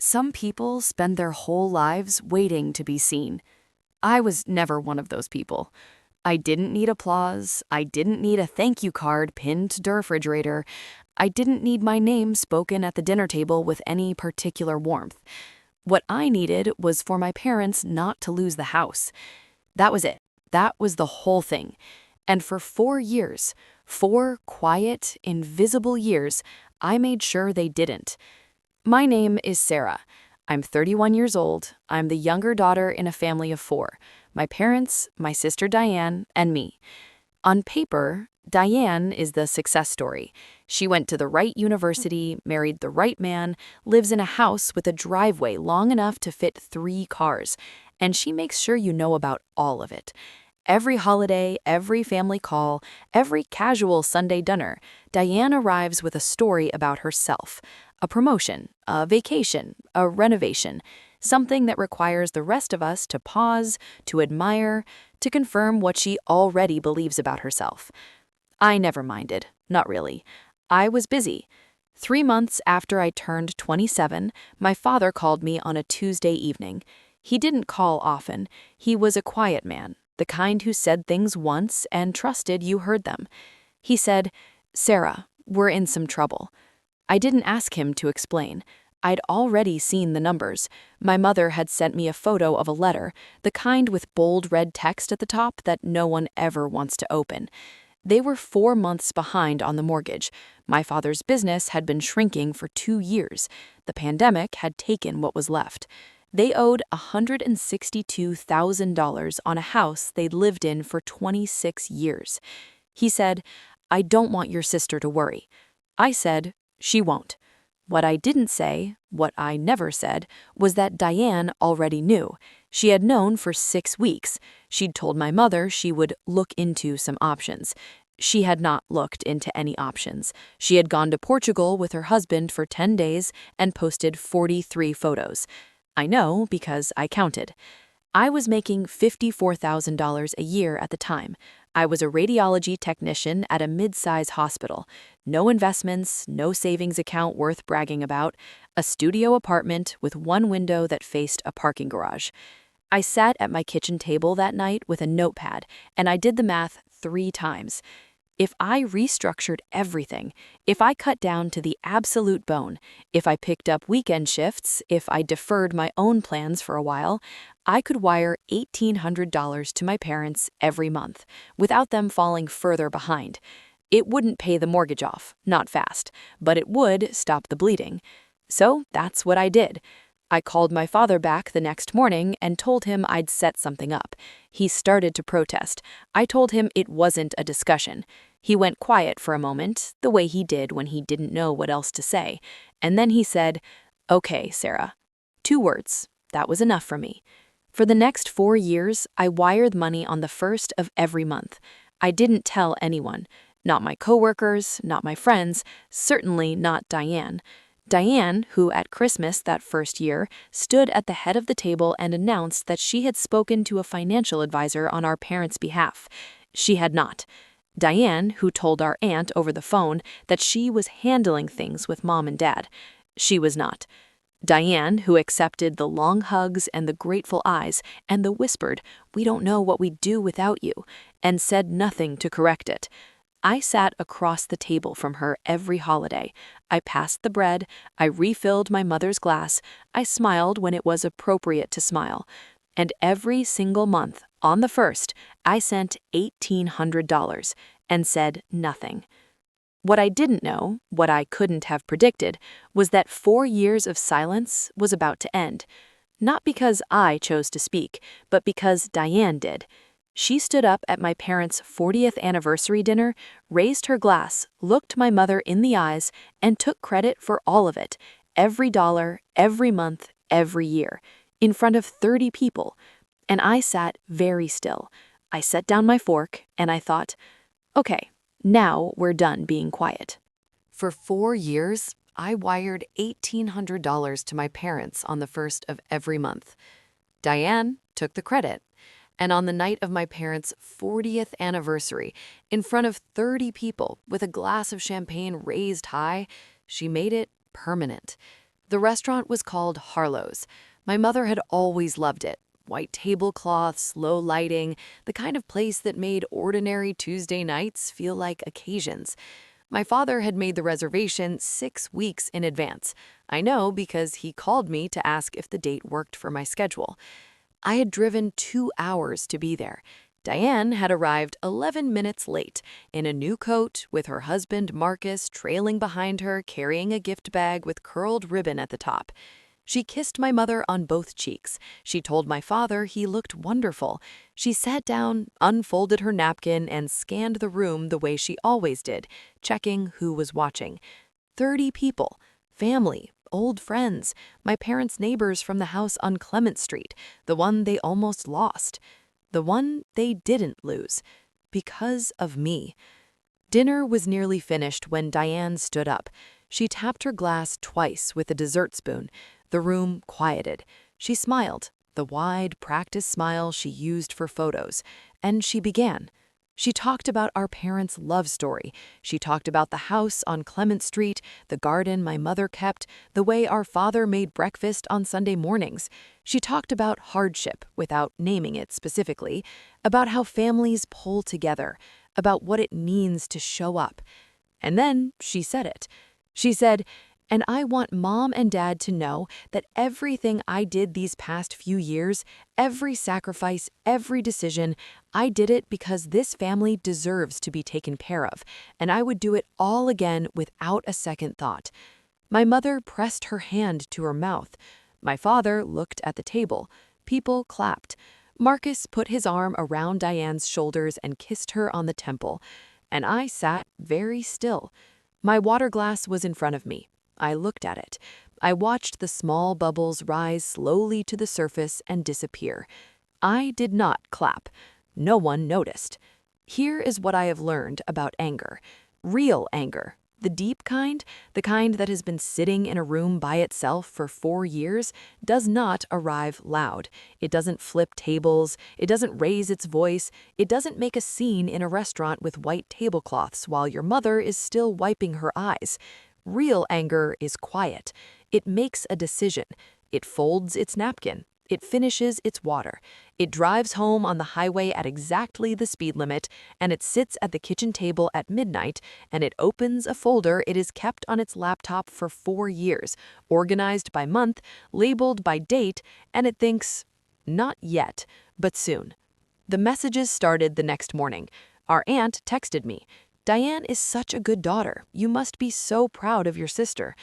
Some people spend their whole lives waiting to be seen. I was never one of those people. I didn't need applause. I didn't need a thank you card pinned to the refrigerator. I didn't need my name spoken at the dinner table with any particular warmth. What I needed was for my parents not to lose the house. That was it. That was the whole thing. And for 4 years, 4 quiet, invisible years, I made sure they didn't. My name is Sarah. I'm 31 years old. I'm the younger daughter in a family of 4. My parents, my sister Diane, and me. On paper, Diane is the success story. She went to the right university, married the right man, lives in a house with a driveway long enough to fit 3 cars, and she makes sure you know about all of it. Every holiday, every family call, every casual Sunday dinner, Diane arrives with a story about herself. A promotion, a vacation, a renovation, something that requires the rest of us to pause, to admire, to confirm what she already believes about herself. I never minded, not really. I was busy. 3 months after I turned 27, my father called me on a Tuesday evening. He didn't call often. He was a quiet man, the kind who said things once and trusted you heard them. He said, "Sarah, we're in some trouble." I didn't ask him to explain. I'd already seen the numbers. My mother had sent me a photo of a letter, the kind with bold red text at the top that no one ever wants to open. They were 4 months behind on the mortgage. My father's business had been shrinking for 2 years. The pandemic had taken what was left. They owed $162,000 on a house they'd lived in for 26 years. He said, "I don't want your sister to worry." I said, "She won't." What I didn't say, what I never said, was that Diane already knew. She had known for 6 weeks. She'd told my mother she would look into some options. She had not looked into any options. She had gone to Portugal with her husband for 10 days and posted 43 photos. I know because I counted. I was making $54,000 a year at the time. I was a radiology technician at a mid-size hospital. No investments, no savings account worth bragging about, a studio apartment with one window that faced a parking garage. I sat at my kitchen table that night with a notepad, and I did the math 3 times. If I restructured everything, if I cut down to the absolute bone, if I picked up weekend shifts, if I deferred my own plans for a while, I could wire $1,800 to my parents every month, without them falling further behind. It wouldn't pay the mortgage off, not fast, but it would stop the bleeding. So that's what I did. I called my father back the next morning and told him I'd set something up. He started to protest. I told him it wasn't a discussion. He went quiet for a moment, the way he did when he didn't know what else to say, and then he said, "Okay, Sarah." 2 words. That was enough for me. For the next 4 years, I wired money on the 1st of every month. I didn't tell anyone. Not my coworkers, not my friends, certainly not Diane. Diane, who at Christmas that first year stood at the head of the table and announced that she had spoken to a financial advisor on our parents' behalf. She had not. Diane, who told our aunt over the phone that she was handling things with Mom and Dad. She was not. Diane, who accepted the long hugs and the grateful eyes and the whispered, "We don't know what we'd do without you," and said nothing to correct it. I sat across the table from her every holiday. I passed the bread, I refilled my mother's glass, I smiled when it was appropriate to smile. And every single month, on the 1st, I sent $1,800 and said nothing. What I didn't know, what I couldn't have predicted, was that 4 years of silence was about to end. Not because I chose to speak, but because Diane did. She stood up at my parents' 40th anniversary dinner, raised her glass, looked my mother in the eyes, and took credit for all of it, every dollar, every month, every year, in front of 30 people. And I sat very still. I set down my fork, and I thought, okay, now we're done being quiet. For 4 years, I wired $1,800 to my parents on the 1st of every month. Diane took the credit. And on the night of my parents' 40th anniversary, in front of 30 people with a glass of champagne raised high, she made it permanent. The restaurant was called Harlow's. My mother had always loved it. White tablecloths, low lighting, the kind of place that made ordinary Tuesday nights feel like occasions. My father had made the reservation 6 weeks in advance. I know because he called me to ask if the date worked for my schedule. I had driven 2 hours to be there. Diane had arrived 11 minutes late, in a new coat, with her husband Marcus trailing behind her carrying a gift bag with curled ribbon at the top. She kissed my mother on both cheeks. She told my father he looked wonderful. She sat down, unfolded her napkin, and scanned the room the way she always did, checking who was watching. 30 people. Family, old friends, my parents' neighbors from the house on Clement Street, the one they almost lost. The one they didn't lose. Because of me. Dinner was nearly finished when Diane stood up. She tapped her glass twice with a dessert spoon. The room quieted. She smiled, the wide, practiced smile she used for photos, and she began. She talked about our parents' love story. She talked about the house on Clement Street, the garden my mother kept, the way our father made breakfast on Sunday mornings. She talked about hardship, without naming it specifically, about how families pull together, about what it means to show up. And then she said it. She said, "And I want Mom and Dad to know that everything I did these past few years, every sacrifice, every decision, I did it because this family deserves to be taken care of, and I would do it all again without a second thought." My mother pressed her hand to her mouth. My father looked at the table. People clapped. Marcus put his arm around Diane's shoulders and kissed her on the temple. And I sat very still. My water glass was in front of me. I looked at it. I watched the small bubbles rise slowly to the surface and disappear. I did not clap. No one noticed. Here is what I have learned about anger. Real anger. The deep kind, the kind that has been sitting in a room by itself for 4 years, does not arrive loud. It doesn't flip tables. It doesn't raise its voice. It doesn't make a scene in a restaurant with white tablecloths while your mother is still wiping her eyes. Real anger is quiet. It makes a decision. It folds its napkin. It finishes its water. It drives home on the highway at exactly the speed limit, and it sits at the kitchen table at midnight, and it opens a folder it has kept on its laptop for 4 years, organized by month, labeled by date, and it thinks, not yet, but soon. The messages started the next morning. Our aunt texted me, "Diane is such a good daughter. You must be so proud of your sister."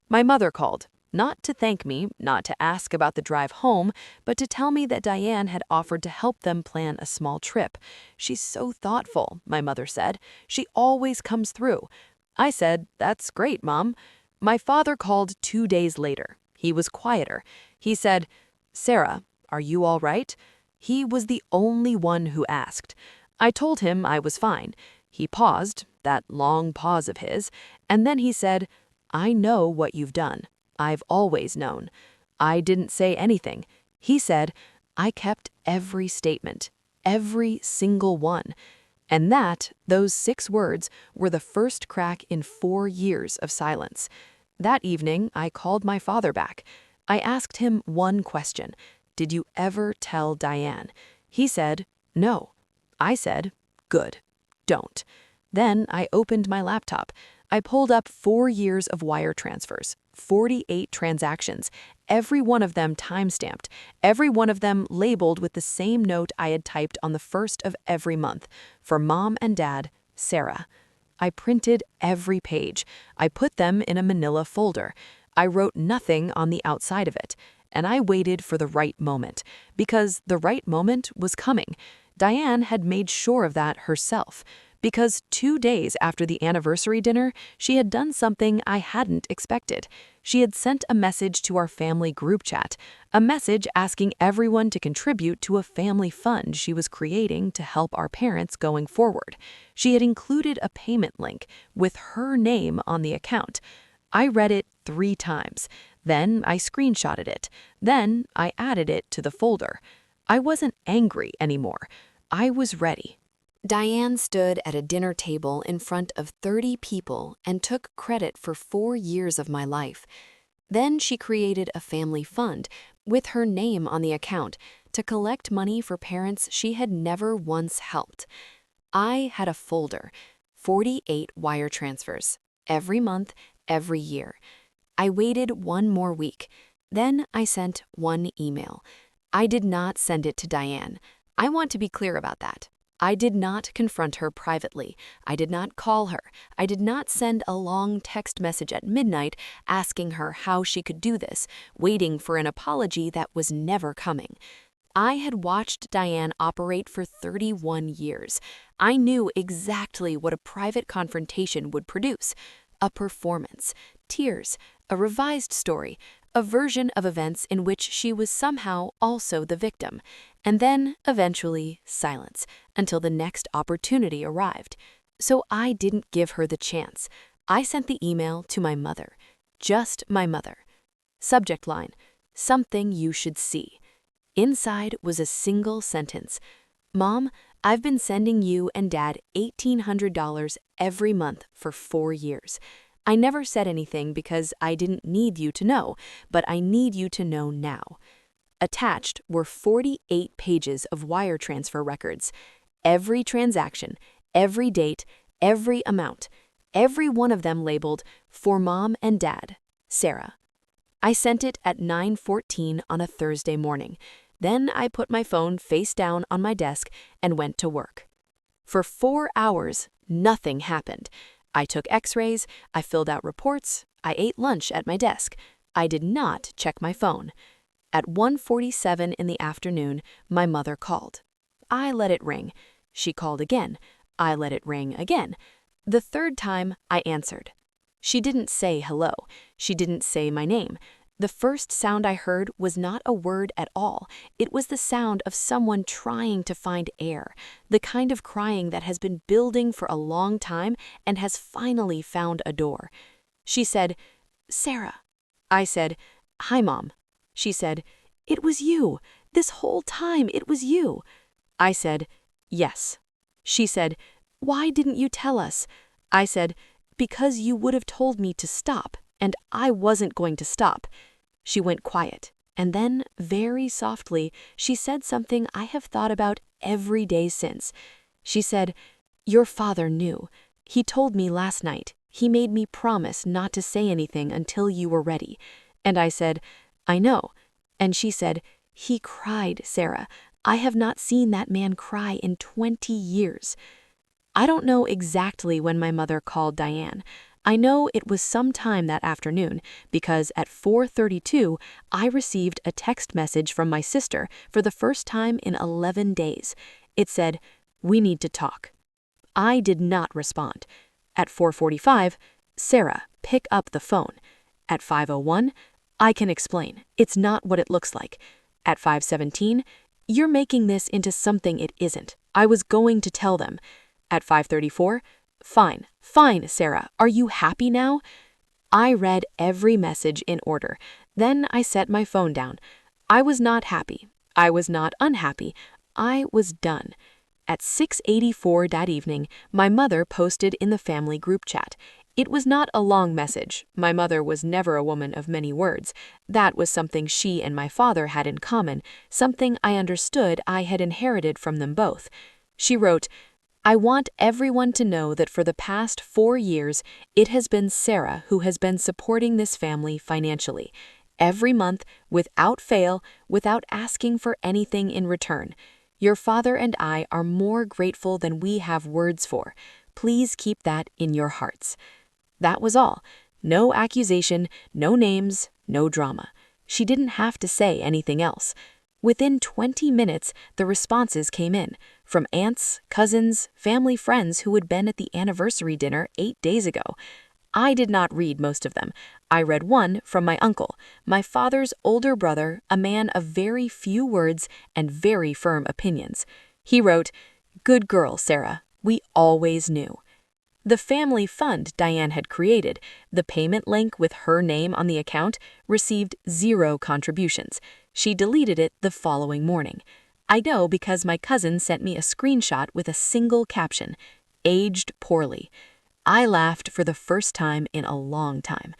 My mother called. Not to thank me, not to ask about the drive home, but to tell me that Diane had offered to help them plan a small trip. "She's so thoughtful," my mother said. "She always comes through." I said, "That's great, Mom." My father called 2 days later. He was quieter. He said, "Sarah, are you all right?" He was the only one who asked. I told him I was fine. He paused, that long pause of his, and then he said, "I know what you've done. I've always known." I didn't say anything. He said, "I kept every statement, every single one." And those 6 words, were the first crack in 4 years of silence. That evening, I called my father back. I asked him one question. "Did you ever tell Diane?" He said, "No." I said, "Good. Don't." Then I opened my laptop. I pulled up 4 years of wire transfers, 48 transactions, every one of them time-stamped, every one of them labeled with the same note I had typed on the first of every month, for Mom and Dad, Sarah. I printed every page. I put them in a manila folder. I wrote nothing on the outside of it, and I waited for the right moment, because the right moment was coming. Diane had made sure of that herself. Because 2 days after the anniversary dinner, she had done something I hadn't expected. She had sent a message to our family group chat, a message asking everyone to contribute to a family fund she was creating to help our parents going forward. She had included a payment link with her name on the account. I read it 3 times. Then I screenshotted it. Then I added it to the folder. I wasn't angry anymore. I was ready. Diane stood at a dinner table in front of 30 people and took credit for 4 years of my life. Then she created a family fund with her name on the account to collect money for parents she had never once helped. I had a folder, 48 wire transfers, every month, every year. I waited one more week. Then I sent one email. I did not send it to Diane. I want to be clear about that. I did not confront her privately. I did not call her. I did not send a long text message at midnight asking her how she could do this, waiting for an apology that was never coming. I had watched Diane operate for 31 years. I knew exactly what a private confrontation would produce: a performance, tears, a revised story, a version of events in which she was somehow also the victim, and then, eventually, silence, until the next opportunity arrived. So I didn't give her the chance. I sent the email to my mother. Just my mother. Subject line: something you should see. Inside was a single sentence: Mom, I've been sending you and Dad $1,800 every month for 4 years. I never said anything because I didn't need you to know, but I need you to know now. Attached were 48 pages of wire transfer records. Every transaction, every date, every amount, every one of them labeled "For Mom and Dad, Sarah." I sent it at 9:14 on a Thursday morning. Then I put my phone face down on my desk and went to work. For 4 hours, nothing happened. I took x-rays, I filled out reports, I ate lunch at my desk. I did not check my phone. At 1:47 in the afternoon, my mother called. I let it ring. She called again. I let it ring again. The third time, I answered. She didn't say hello. She didn't say my name. The first sound I heard was not a word at all. It was the sound of someone trying to find air, the kind of crying that has been building for a long time and has finally found a door. She said, "Sarah." I said, "Hi, Mom." She said, "It was you. This whole time it was you." I said, "Yes." She said, "Why didn't you tell us?" I said, "Because you would have told me to stop, and I wasn't going to stop." She went quiet, and then, very softly, she said something I have thought about every day since. She said, "Your father knew. He told me last night. He made me promise not to say anything until you were ready." And I said, "I know." And she said, "He cried, Sarah. I have not seen that man cry in 20 years. I don't know exactly when my mother called Diane. I know it was sometime that afternoon because at 4:32 I received a text message from my sister for the first time in 11 days. It said, "We need to talk." I did not respond. At 4:45, "Sarah, pick up the phone." At 5:01, "I can explain. It's not what it looks like." At 5:17, "You're making this into something it isn't. I was going to tell them." At 5:34, Fine, Sarah, are you happy now?" I read every message in order. Then I set my phone down. I was not happy. I was not unhappy. I was done. At 6:84 that evening, my mother posted in the family group chat. It was not a long message. My mother was never a woman of many words. That was something she and my father had in common, something I understood I had inherited from them both. She wrote, "I want everyone to know that for the past 4 years, it has been Sarah who has been supporting this family financially. Every month, without fail, without asking for anything in return. Your father and I are more grateful than we have words for. Please keep that in your hearts." That was all. No accusation, no names, no drama. She didn't have to say anything else. Within 20 minutes, the responses came in, from aunts, cousins, family friends who had been at the anniversary dinner 8 days ago. I did not read most of them. I read one from my uncle, my father's older brother, a man of very few words and very firm opinions. He wrote, "Good girl, Sarah. We always knew." The family fund Diane had created, the payment link with her name on the account, received 0 contributions. She deleted it the following morning. I know because my cousin sent me a screenshot with a single caption, "Aged poorly." I laughed for the first time in a long time.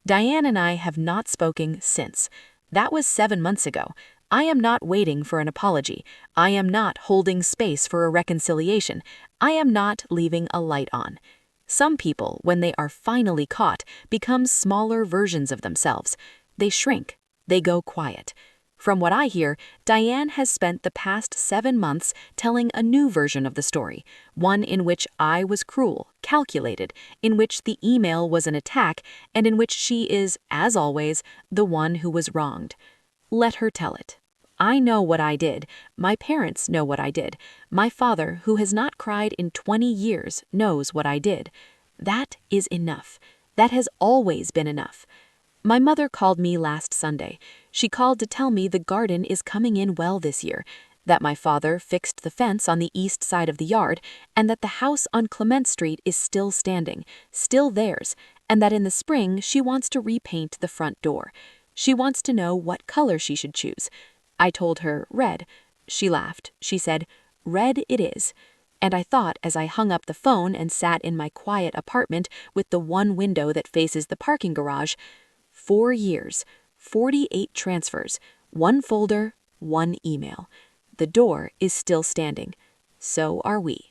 Diane and I have not spoken since. That was 7 months ago. I am not waiting for an apology. I am not holding space for a reconciliation. I am not leaving a light on. Some people, when they are finally caught, become smaller versions of themselves. They shrink. They go quiet. From what I hear, Diane has spent the past 7 months telling a new version of the story, one in which I was cruel, calculated, in which the email was an attack, and in which she is, as always, the one who was wronged. Let her tell it. I know what I did. My parents know what I did. My father, who has not cried in 20 years, knows what I did. That is enough. That has always been enough. My mother called me last Sunday. She called to tell me the garden is coming in well this year, that my father fixed the fence on the east side of the yard, and that the house on Clement Street is still standing, still theirs, and that in the spring she wants to repaint the front door. She wants to know what color she should choose. I told her red. She laughed. She said, "Red it is." And I thought as I hung up the phone and sat in my quiet apartment with the one window that faces the parking garage, 4 years, 48 transfers, one folder, one email. The door is still standing. So are we.